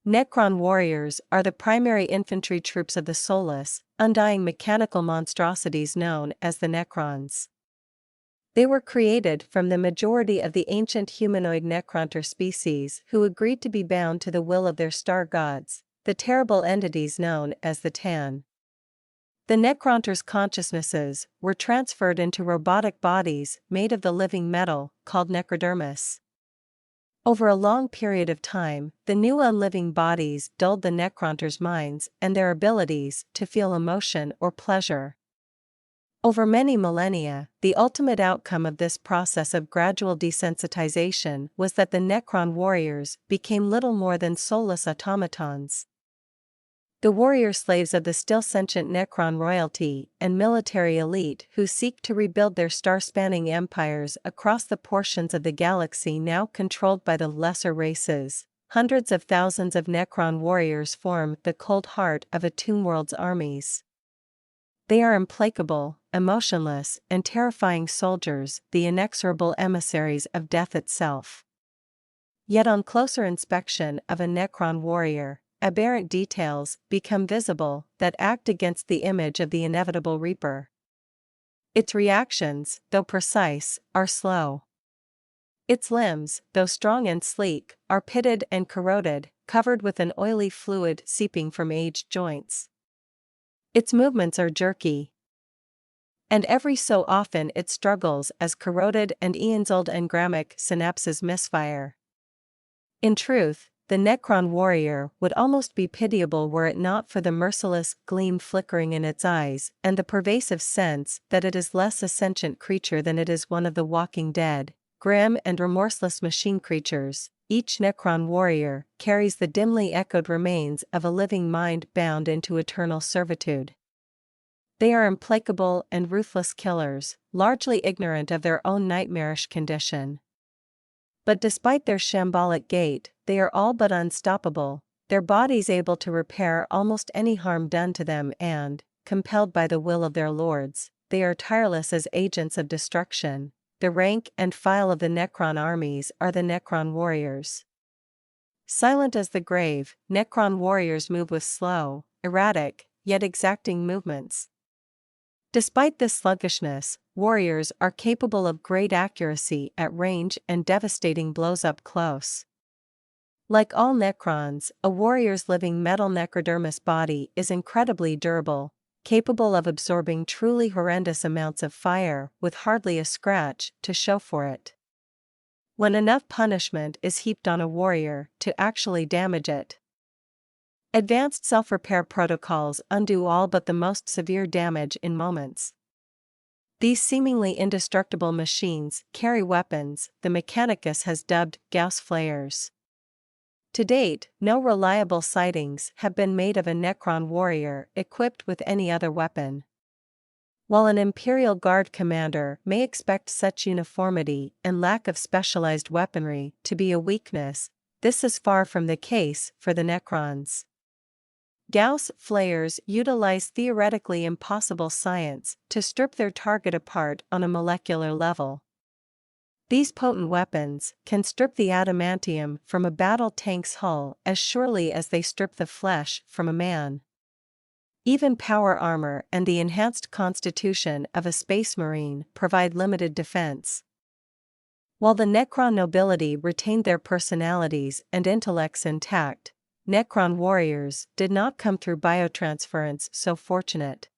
Necron warriors are the primary infantry troops of the soulless, undying mechanical monstrosities known as the Necrons. They were created from the majority of the ancient humanoid Necronter species who agreed to be bound to the will of their star gods, the terrible entities known as the Tan. The Necronters' consciousnesses were transferred into robotic bodies made of the living metal called necrodermis. Over a long period of time, the new unliving bodies dulled the Necronters' minds and their abilities to feel emotion or pleasure. Over many millennia, the ultimate outcome of this process of gradual desensitization was that the Necron warriors became little more than soulless automatons. The warrior slaves of the still sentient Necron royalty and military elite who seek to rebuild their star-spanning empires across the portions of the galaxy now controlled by the lesser races. Hundreds of thousands of Necron warriors form the cold heart of a Toonworld's armies. They are implacable, emotionless, and terrifying soldiers, the inexorable emissaries of death itself. Yet on closer inspection of a Necron warrior, aberrant details become visible that act against the image of the inevitable Reaper. Its reactions, though precise, are slow. Its limbs, though strong and sleek, are pitted and corroded, covered with an oily fluid seeping from aged joints. Its movements are jerky, and every so often it struggles as corroded and eons-old engramic synapses misfire. In truth, the Necron warrior would almost be pitiable were it not for the merciless gleam flickering in its eyes and the pervasive sense that it is less a sentient creature than it is one of the walking dead, grim and remorseless machine creatures. Each Necron warrior carries the dimly echoed remains of a living mind bound into eternal servitude. They are implacable and ruthless killers, largely ignorant of their own nightmarish condition. But despite their shambolic gait, they are all but unstoppable, their bodies able to repair almost any harm done to them and, compelled by the will of their lords, they are tireless as agents of destruction. The rank and file of the Necron armies are the Necron warriors. Silent as the grave, Necron warriors move with slow, erratic, yet exacting movements. Despite this sluggishness, warriors are capable of great accuracy at range and devastating blows up close. Like all Necrons, a warrior's living metal necrodermis body is incredibly durable, capable of absorbing truly horrendous amounts of fire with hardly a scratch to show for it. When enough punishment is heaped on a warrior to actually damage it. Advanced self-repair protocols undo all but the most severe damage in moments. These seemingly indestructible machines carry weapons the Mechanicus has dubbed Gauss flayers. To date, no reliable sightings have been made of a Necron warrior equipped with any other weapon. While an Imperial Guard commander may expect such uniformity and lack of specialized weaponry to be a weakness, this is far from the case for the Necrons. Gauss flayers utilize theoretically impossible science to strip their target apart on a molecular level. These potent weapons can strip the adamantium from a battle tank's hull as surely as they strip the flesh from a man. Even power armor and the enhanced constitution of a space marine provide limited defense. While the Necron nobility retained their personalities and intellects intact, Necron warriors did not come through biotransference so fortunate.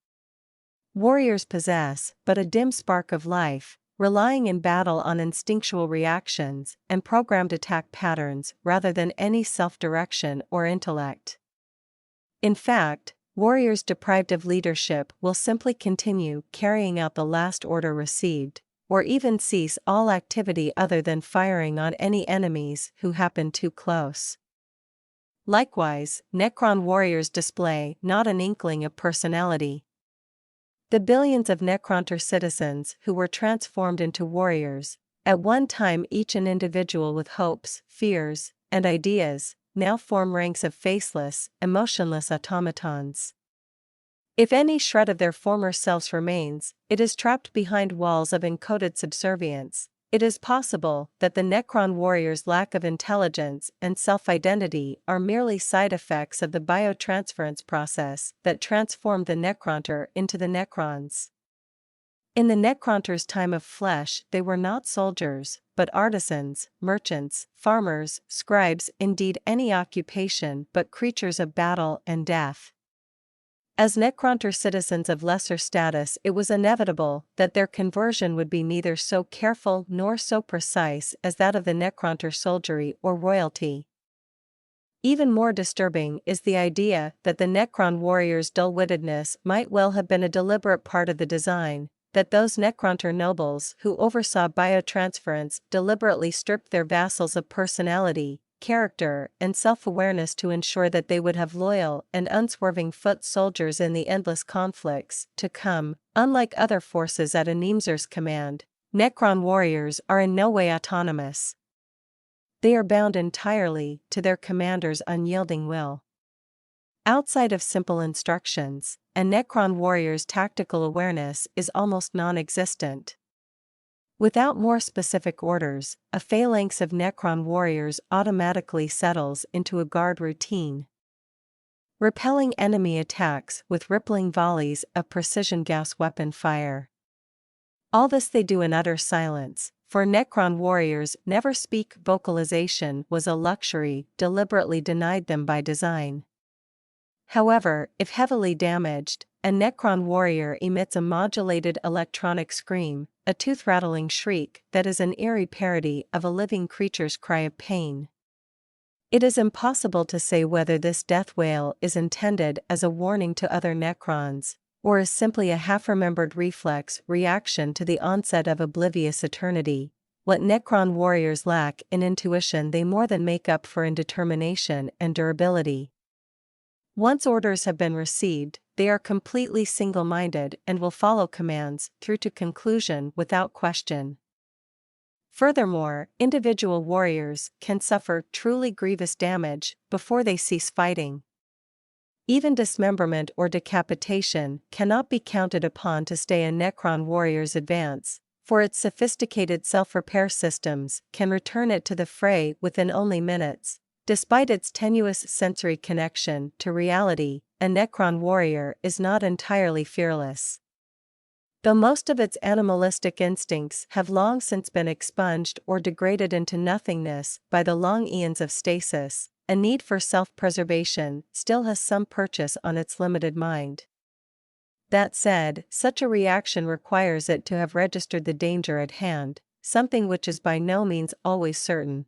Warriors possess but a dim spark of life, relying in battle on instinctual reactions and programmed attack patterns rather than any self-direction or intellect. In fact, warriors deprived of leadership will simply continue carrying out the last order received, or even cease all activity other than firing on any enemies who happen too close. Likewise, Necron warriors display not an inkling of personality. The billions of Necronter citizens who were transformed into warriors, at one time each an individual with hopes, fears, and ideas, now form ranks of faceless, emotionless automatons. If any shred of their former selves remains, it is trapped behind walls of encoded subservience, It is possible that the Necron warriors' lack of intelligence and self-identity are merely side effects of the biotransference process that transformed the Necronter into the Necrons. In the Necronter's time of flesh, they were not soldiers, but artisans, merchants, farmers, scribes, indeed any occupation but creatures of battle and death. As Necronter citizens of lesser status, it was inevitable that their conversion would be neither so careful nor so precise as that of the Necronter soldiery or royalty. Even more disturbing is the idea that the Necron warriors' dull-wittedness might well have been a deliberate part of the design, that those Necronter nobles who oversaw biotransference deliberately stripped their vassals of personality, character, and self-awareness to ensure that they would have loyal and unswerving foot soldiers in the endless conflicts to come. Unlike other forces at a Nemzer's command, Necron warriors are in no way autonomous. They are bound entirely to their commander's unyielding will. Outside of simple instructions, a Necron warrior's tactical awareness is almost non-existent. Without more specific orders, a phalanx of Necron warriors automatically settles into a guard routine, repelling enemy attacks with rippling volleys of precision gas weapon fire. All this they do in utter silence, for Necron warriors never speak. Vocalization was a luxury deliberately denied them by design. However, if heavily damaged, a Necron warrior emits a modulated electronic scream, a tooth-rattling shriek that is an eerie parody of a living creature's cry of pain. It is impossible to say whether this death wail is intended as a warning to other Necrons, or is simply a half-remembered reflex reaction to the onset of oblivious eternity. What Necron warriors lack in intuition they more than make up for in determination and durability. Once orders have been received, they are completely single-minded and will follow commands through to conclusion without question. Furthermore, individual warriors can suffer truly grievous damage before they cease fighting. Even dismemberment or decapitation cannot be counted upon to stay a Necron warrior's advance, for its sophisticated self-repair systems can return it to the fray within only minutes. Despite its tenuous sensory connection to reality, a Necron warrior is not entirely fearless. Though most of its animalistic instincts have long since been expunged or degraded into nothingness by the long eons of stasis, a need for self-preservation still has some purchase on its limited mind. That said, such a reaction requires it to have registered the danger at hand, something which is by no means always certain.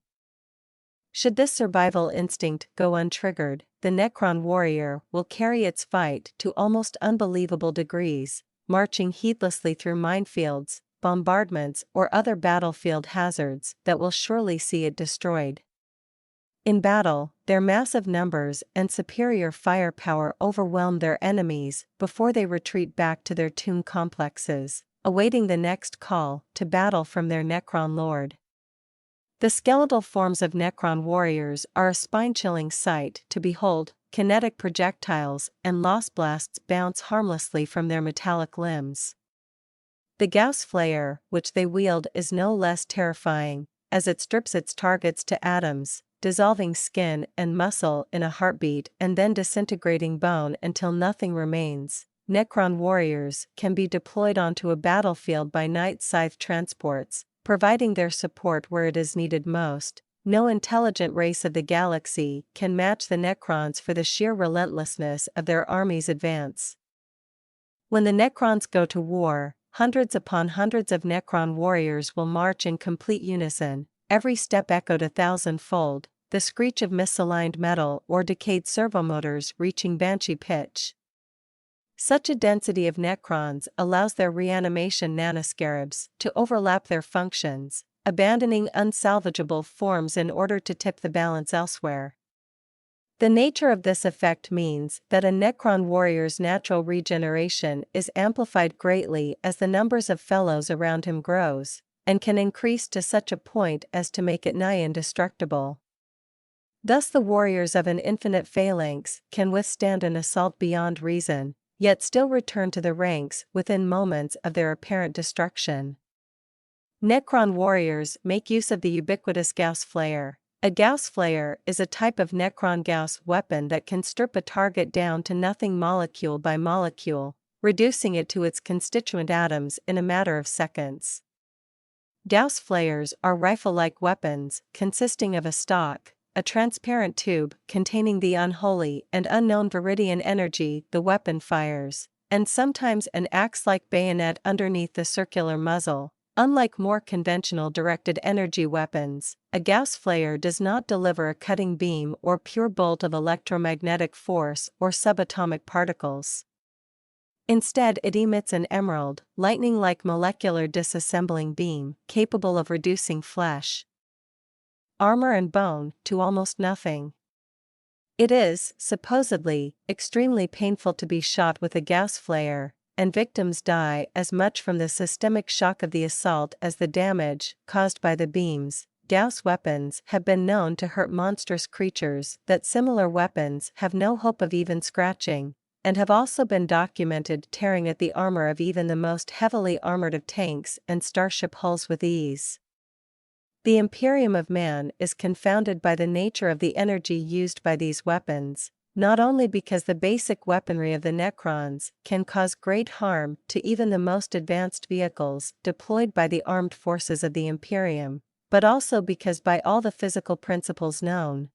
Should this survival instinct go untriggered, the Necron warrior will carry its fight to almost unbelievable degrees, marching heedlessly through minefields, bombardments, or other battlefield hazards that will surely see it destroyed. In battle, their massive numbers and superior firepower overwhelm their enemies before they retreat back to their tomb complexes, awaiting the next call to battle from their Necron lord. The skeletal forms of Necron warriors are a spine-chilling sight to behold. Kinetic projectiles and lost blasts bounce harmlessly from their metallic limbs. The Gauss flare which they wield is no less terrifying, as it strips its targets to atoms, dissolving skin and muscle in a heartbeat and then disintegrating bone until nothing remains. Necron warriors can be deployed onto a battlefield by night scythe transports, providing their support where it is needed most. No intelligent race of the galaxy can match the Necrons for the sheer relentlessness of their army's advance. When the Necrons go to war, hundreds upon hundreds of Necron warriors will march in complete unison, every step echoed 1,000-fold, the screech of misaligned metal or decayed servomotors reaching banshee pitch. Such a density of Necrons allows their reanimation nanoscarabs to overlap their functions, abandoning unsalvageable forms in order to tip the balance elsewhere. The nature of this effect means that a Necron warrior's natural regeneration is amplified greatly as the numbers of fellows around him grows, and can increase to such a point as to make it nigh indestructible. Thus the warriors of an infinite phalanx can withstand an assault beyond reason, yet still return to the ranks within moments of their apparent destruction. Necron warriors make use of the ubiquitous Gauss flare. A Gauss flare is a type of Necron Gauss weapon that can strip a target down to nothing molecule by molecule, reducing it to its constituent atoms in a matter of seconds. Gauss flares are rifle-like weapons consisting of a stock, a transparent tube containing the unholy and unknown viridian energy the weapon fires, and sometimes an axe-like bayonet underneath the circular muzzle. Unlike more conventional directed energy weapons, a Gauss flare does not deliver a cutting beam or pure bolt of electromagnetic force or subatomic particles. Instead, it emits an emerald, lightning-like molecular disassembling beam capable of reducing flesh, armor and bone to almost nothing. It is, supposedly, extremely painful to be shot with a Gauss flare, and victims die as much from the systemic shock of the assault as the damage caused by the beams. Gauss weapons have been known to hurt monstrous creatures that similar weapons have no hope of even scratching, and have also been documented tearing at the armor of even the most heavily armored of tanks and starship hulls with ease. The Imperium of Man is confounded by the nature of the energy used by these weapons, not only because the basic weaponry of the Necrons can cause great harm to even the most advanced vehicles deployed by the armed forces of the Imperium, but also because by all the physical principles known,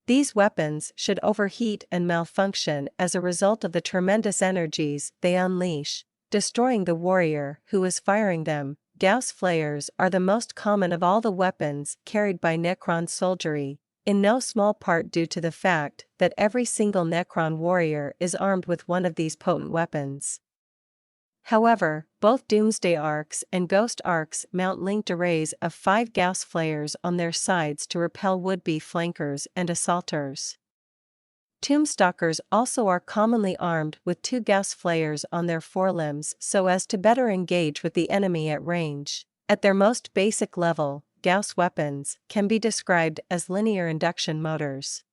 these weapons should overheat and malfunction as a result of the tremendous energies they unleash, destroying the warrior who is firing them. Gauss flares are the most common of all the weapons carried by Necron soldiery, in no small part due to the fact that every single Necron warrior is armed with one of these potent weapons. However, both Doomsday Arcs and Ghost Arcs mount linked arrays of 5 Gauss flares on their sides to repel would-be flankers and assaulters. Tombstalkers also are commonly armed with 2 Gauss flares on their forelimbs so as to better engage with the enemy at range. At their most basic level, Gauss weapons can be described as linear induction motors.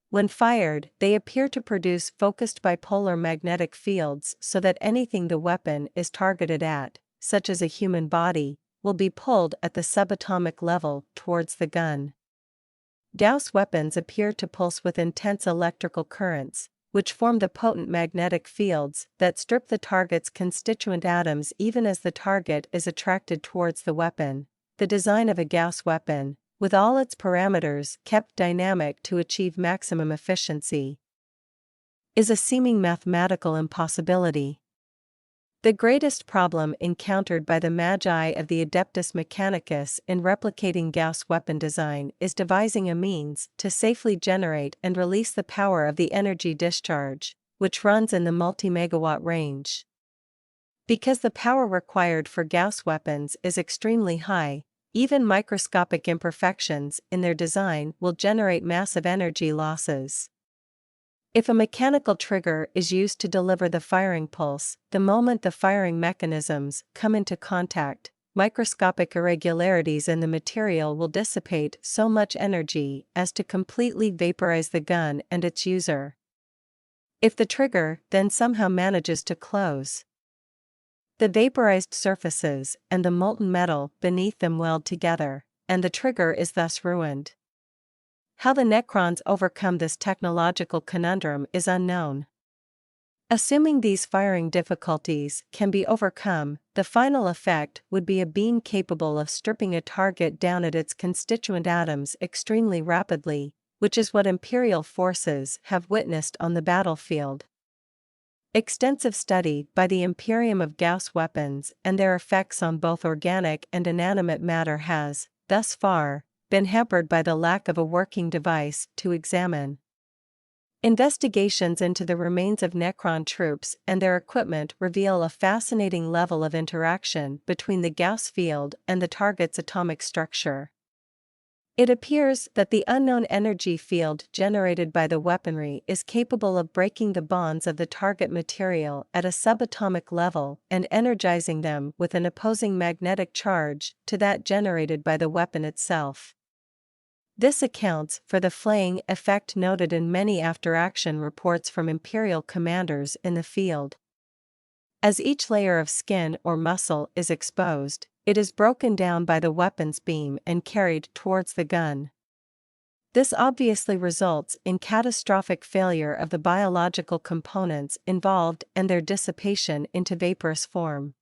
When fired, they appear to produce focused bipolar magnetic fields so that anything the weapon is targeted at, such as a human body, will be pulled at the subatomic level towards the gun. Gauss weapons appear to pulse with intense electrical currents, which form the potent magnetic fields that strip the target's constituent atoms even as the target is attracted towards the weapon. The design of a Gauss weapon, with all its parameters kept dynamic to achieve maximum efficiency, is a seeming mathematical impossibility. The greatest problem encountered by the Magi of the Adeptus Mechanicus in replicating Gauss weapon design is devising a means to safely generate and release the power of the energy discharge, which runs in the multi-megawatt range. Because the power required for Gauss weapons is extremely high, even microscopic imperfections in their design will generate massive energy losses. If a mechanical trigger is used to deliver the firing pulse, the moment the firing mechanisms come into contact, microscopic irregularities in the material will dissipate so much energy as to completely vaporize the gun and its user. If the trigger then somehow manages to close, the vaporized surfaces and the molten metal beneath them weld together, and the trigger is thus ruined. How the Necrons overcome this technological conundrum is unknown. Assuming these firing difficulties can be overcome, the final effect would be a beam capable of stripping a target down at its constituent atoms extremely rapidly, which is what Imperial forces have witnessed on the battlefield. Extensive study by the Imperium of Gauss weapons and their effects on both organic and inanimate matter has, thus far, been hampered by the lack of a working device to examine. Investigations into the remains of Necron troops and their equipment reveal a fascinating level of interaction between the Gauss field and the target's atomic structure. It appears that the unknown energy field generated by the weaponry is capable of breaking the bonds of the target material at a subatomic level and energizing them with an opposing magnetic charge to that generated by the weapon itself. This accounts for the flaying effect noted in many after-action reports from Imperial commanders in the field. As each layer of skin or muscle is exposed, it is broken down by the weapon's beam and carried towards the gun. This obviously results in catastrophic failure of the biological components involved and their dissipation into vaporous form.